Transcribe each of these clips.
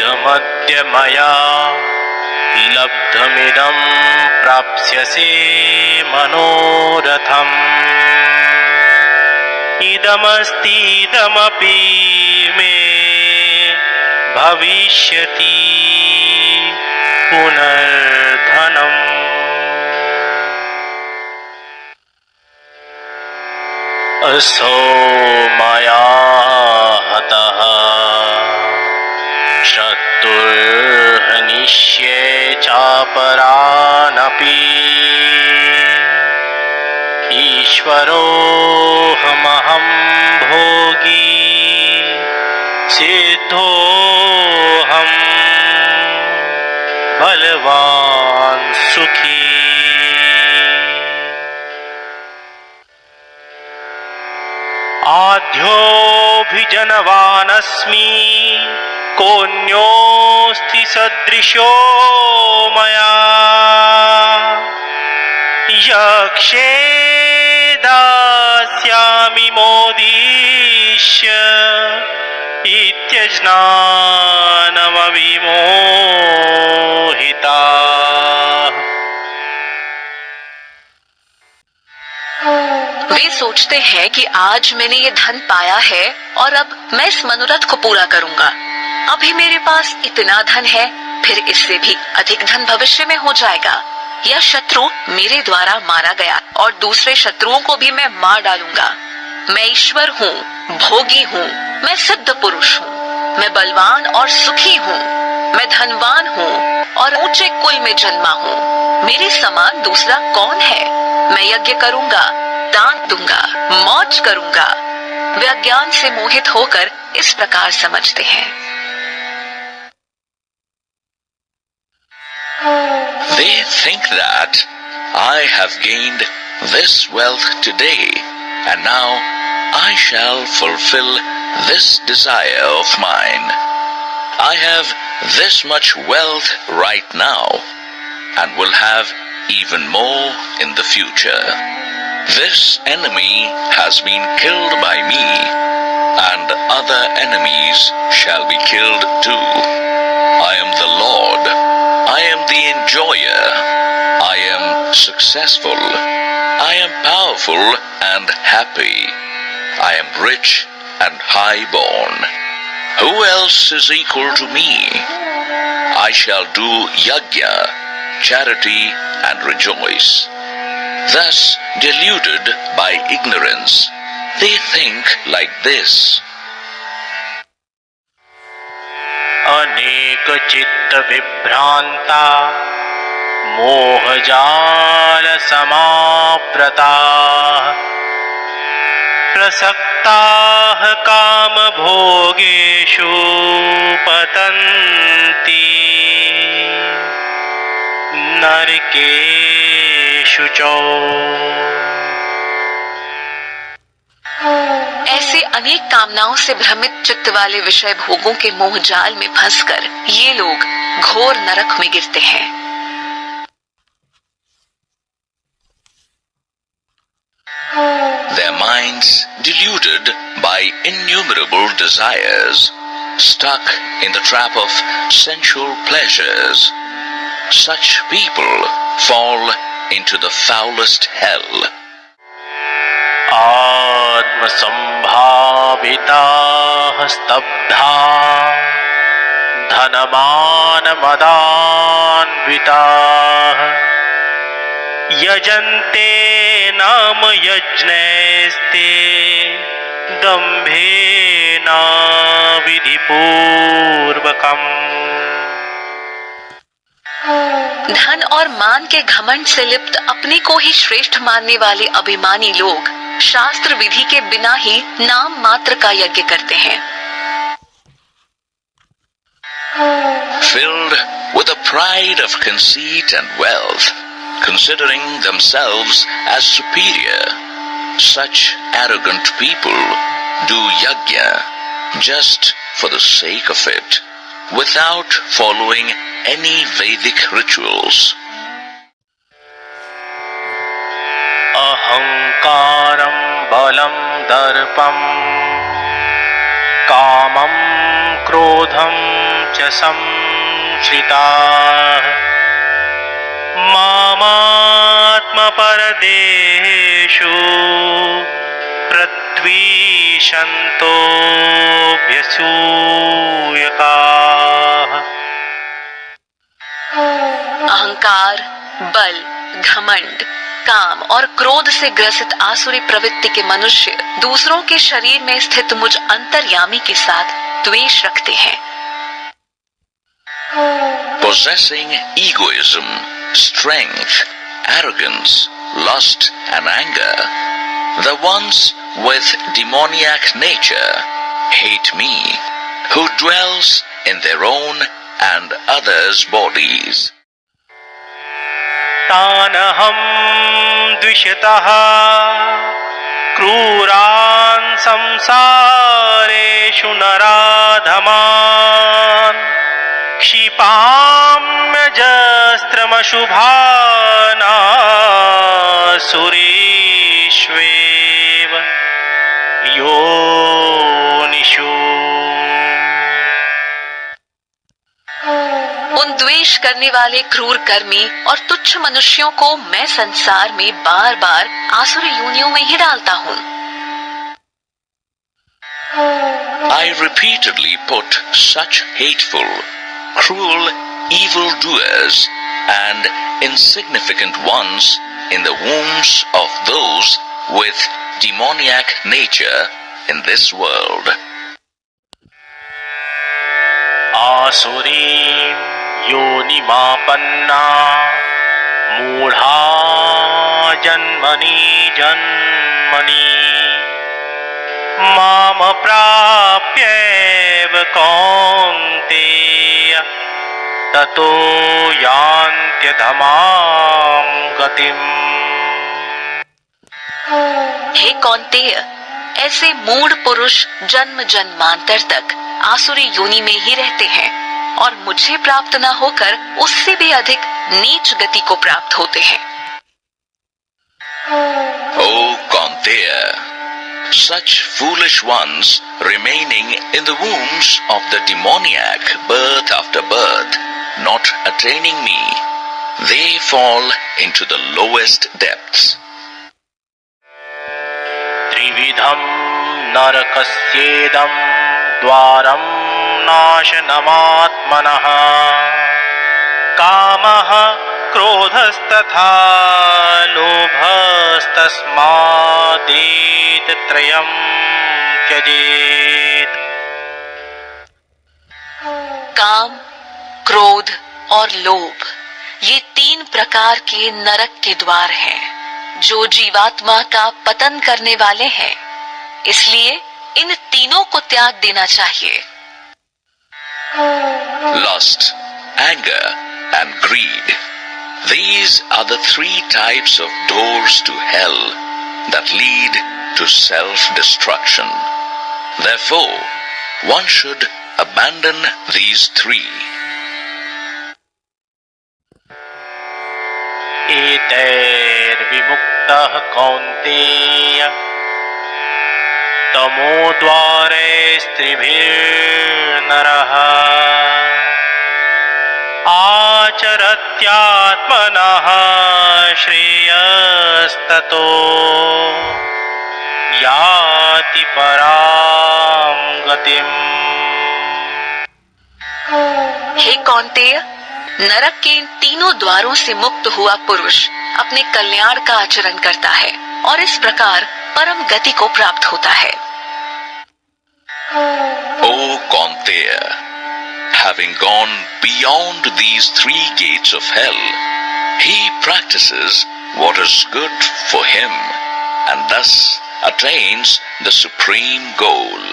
इदमद्य मया लब्धमिदं प्राप्स्यसे मनोरथम् इदमस्तीदमपि मे भविष्यति पुनर्धनम् असौ मया हतः शत्रुर्हनिष्ये चापरानपि ईश्वरोऽहमहं भोगी सिद्धोऽहं बलवान् सुखी आद्योऽभिजनवानस्मि कोऽन्योऽस्ति सदृशो मया यक्षे दास्यामि मोदिष्य इत्यज्ञानमविमोहिता। वे सोचते हैं कि आज मैंने ये धन पाया है और अब मैं इस मनोरथ को पूरा करूंगा। अभी मेरे पास इतना धन है, फिर इससे भी अधिक धन भविष्य में हो जाएगा। यह शत्रु मेरे द्वारा मारा गया और दूसरे शत्रुओं को भी मैं मार डालूंगा। मैं ईश्वर हूँ, भोगी हूँ, मैं सिद्ध पुरुष हूँ, मैं बलवान और सुखी हूँ, मैं धनवान हूँ और ऊंचे कुल में जन्मा हूँ। मेरे समान दूसरा कौन है? मैं यज्ञ करूंगा, दान दूंगा, मौज करूंगा। वे अज्ञान से मोहित होकर इस प्रकार समझते हैं। They think that I have gained this wealth today, and now I shall fulfill this desire of mine. I have this much wealth right now, and will have even more in the future. This enemy has been killed by me, and other enemies shall be killed too. I am the Lord. I am the enjoyer. I am successful. I am powerful and happy. I am rich and high-born. Who else is equal to me? I shall do yajna, charity, and rejoice. Thus, deluded by ignorance, they think like this. अनेक चित्त विभ्रांता मोहजाल समाप्रता प्रसक्ताः काम भोगेषु पतन्ति नरकेषु च। ऐसे अनेक कामनाओं से भ्रमित चित्त वाले विषय भोगों के मोह जाल में फंसकर ये लोग घोर नरक में गिरते हैं। Their minds deluded by innumerable desires, stuck in the trap of sensual pleasures. Such people fall into the foulest hell. आत्मसंभाविताः स्तब्धाः धनमानमदान्विताः यजन्ते नाम यज्ञैस्ते दम्भेना विधिपूर्वकम्। धन और मान के घमंड से लिप्त अपने को ही श्रेष्ठ मानने वाले अभिमानी लोग शास्त्र विधि के बिना ही नाम मात्र का यज्ञ करते हैं। Filled with the pride of conceit and wealth, considering themselves as superior, such arrogant people do yajna just for the sake of it, without following any Vedic rituals. अहंकारं बलं दर्पं कामं क्रोधं च संश्रिताः मामात्मपरदेषु प्रद्विषन्तोऽभ्यसूयकाः। अहंकार, बल, घमंड, काम और क्रोध से ग्रसित आसुरी प्रवृत्ति के मनुष्य दूसरों के शरीर में स्थित मुझ अंतर्यामी के साथ द्वेष रखते हैं। Possessing egoism, strength, arrogance, lust and anger, the ones with demoniac nature hate me, who dwells in their own and others' bodies. तानहं द्विषतः क्रूरान् संसारेषु नराधमान् क्षिपाम्यजस्रमशुभानासुरीष्वेव योनिषु। उन द्वेष करने वाले क्रूर कर्मी और तुच्छ मनुष्यों को मैं संसार में बार बार आसुरी योनियों में ही डालता हूँ। I repeatedly put such hateful, cruel evildoers and insignificant ones in the wombs of those with demoniac nature in this world. आसुरीं योनिमापन्ना मूढ़ा जन्मनि जन्मनि माम प्राप्यैव कौन्तेय ततो यान्त्यधमां गतिम्। हे कौन्तेय, ऐसे मूढ़ पुरुष जन्म जन्मांतर तक आसुरी योनि में ही रहते हैं और मुझे प्राप्त न होकर उससे भी अधिक नीच गति को प्राप्त होते हैं। O Kaunteya, such foolish ones remaining in the wombs of the demoniac birth after birth, not attaining me, they fall into the lowest depths. त्रिविधं नरकस्येदं द्वारं नाशनमात्मनः कामः क्रोधस्तथा लोभस्तस्मादेतत्रयं त्यजेत्। काम, क्रोध और लोभ ये तीन प्रकार के नरक के द्वार हैं जो जीवात्मा का पतन करने वाले हैं, इसलिए इन तीनों को त्याग देना चाहिए। Lust, anger, and greed. These are the three types of doors to hell that lead to self-destruction. Therefore, one should abandon these three. एतैर्विमुक्तः कौन्तेय तमोद्वारैस्त्रिभिर्नरः आचरत्यात्मनः श्रेयस्ततो याति परां गतिम्। हे कौन्तेय, नरक के इन तीनों द्वारों से मुक्त हुआ पुरुष अपने कल्याण का आचरण करता है और इस प्रकार परम गति को प्राप्त होता है। O Kaunteya, having gone beyond these three gates of hell, he practices what is good for him and thus attains the supreme goal.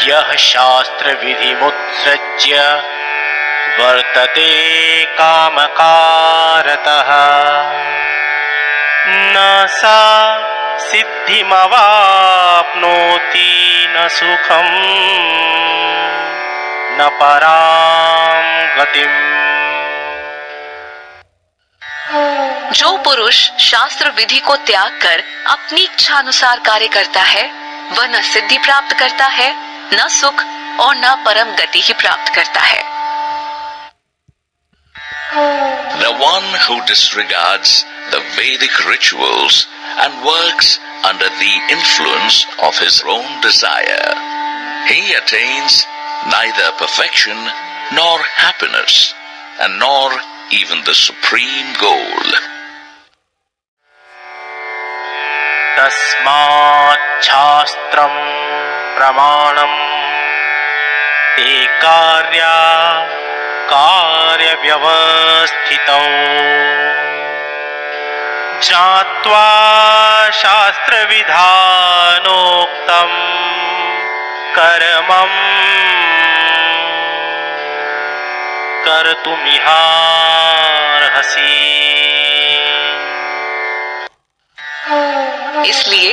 यः शास्त्र विधिमुत्सृज्य वर्तते कामकारतः न सा सिद्धिमवाप्नोति न सुखं न परां गतिम्। जो पुरुष शास्त्र विधि को त्याग कर अपनी इच्छा अनुसार कार्य करता है वह न सिद्धि प्राप्त करता है न सुख और न परम गति ही प्राप्त करता है। The one who disregards the Vedic rituals and works under the influence of his own desire, he attains neither perfection nor happiness, and nor even the supreme goal. तस्मात् शास्त्रं प्रमाणं ते कार्यव्यवस्थितौ ज्ञात्वा शास्त्रविधानोक्तं कर्मं कर्तुमिहार्हसि। इसलिए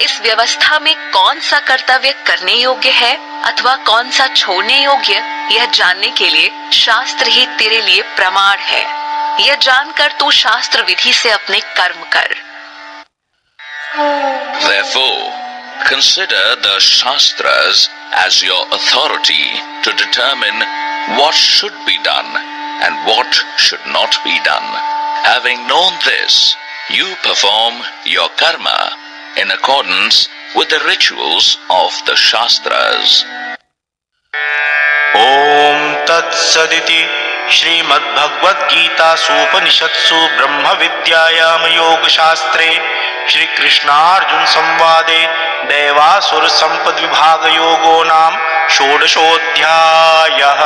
इस व्यवस्था में कौन सा कर्तव्य करने योग्य है अथवा कौन सा छोड़ने योग्य, यह जानने के लिए शास्त्र ही तेरे लिए प्रमाण है। यह जानकर तू शास्त्र विधि से अपने कर्म कर। Therefore, consider the Shastras as your authority to determine what should be done and what should not be done. Having known this, you perform your karma in accordance with the rituals of the Shastras. ओम तत्सदिति श्रीमद्भगवद्गीतासूपनिषत्सु ब्रह्म विद्यायाम योग शास्त्रे श्री कृष्णार्जुन संवादे दैवासुर संपद विभाग योगो नाम षोडशोऽध्यायः।